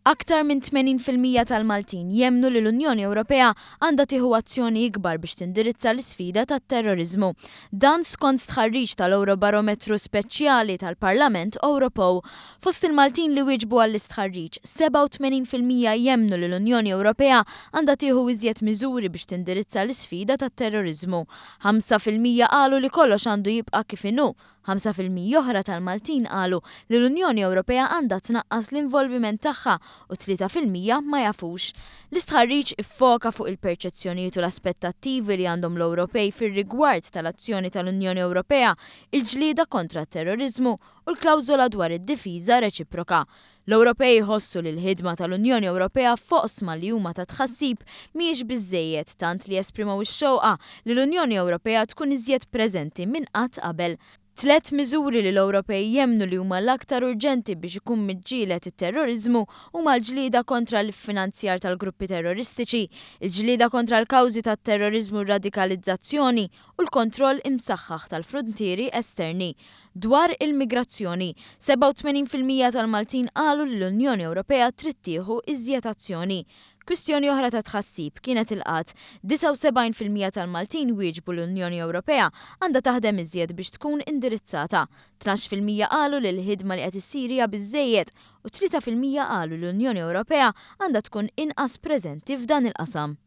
Aktar minn 80% tal-Maltin jemmnu li l-Unjoni Ewropea għandha tieħu azzjoni ikbar biex tindirizza l-isfida tat-terrorizmu. Dan skont stħarriġ tal-Eurobarometru Speċjali tal-Parlament Ewropew. Fost il-Maltin li wieġbu għall-istħarriġ, 87% jemmnu li l-Unjoni Ewropea għandha tieħu iżjed miżuri biex tindirizza l-isfida tat-terrorizmu. 5% qalu li kollox għandu jibqa' kif inhu. 5% oħra tal-Maltin qalu li l-Unjoni Ewropea għandha tnaqqas l-involviment tagħha u 3% ma jafux. L-istħarriġ iffoka fuq il-perċezzjonijiet u l-aspettattivi li għandhom l-Ewropej fir-rigward tal-azzjoni tal-Unjoni Ewropea, il-ġlieda kontra t-terrorizmu u l-klawżola dwar id-difiża reċiproka. L-Ewropej jħossu li l-ħidma tal-Unjoni Ewropea foqsma li huma ta' tħassib mhijiex biżżejjed tant li jesprimaw ix-xewqa li l-Unjoni Ewropea tkun iżjed preżenti minn qatt qabel. 3 miżuri li l-Ewropej jemmnu li huma l-aktar urġenti biex ikun miġġieled it-terrorizmu huma l-ġlieda kontra l-finanzjar tal-gruppi terroristiċi, il-ġlieda kontra l-kawżi tat-terrorizmu u radikalizzazzjoni u l-kontroll imsaħħaħ tal-frontieri esterni. Dwar il-migrazzjoni, 87% tal-Maltin qalu li l-Unjoni Ewropea trid tieħu iżjed azzjoni. Kwistjoni oħra ta' tħassib kienet il-qatt. 79% tal-Maltin wieġbu l-Unjoni Ewropea għandha taħdem iżjed biex tkun indirizzata. 12% qalu li l-ħidma li qed issir hija biżżejjed u 3% qalu li l-Unjoni Ewropea għandha tkun inqas preżenti f'dan il-qasam.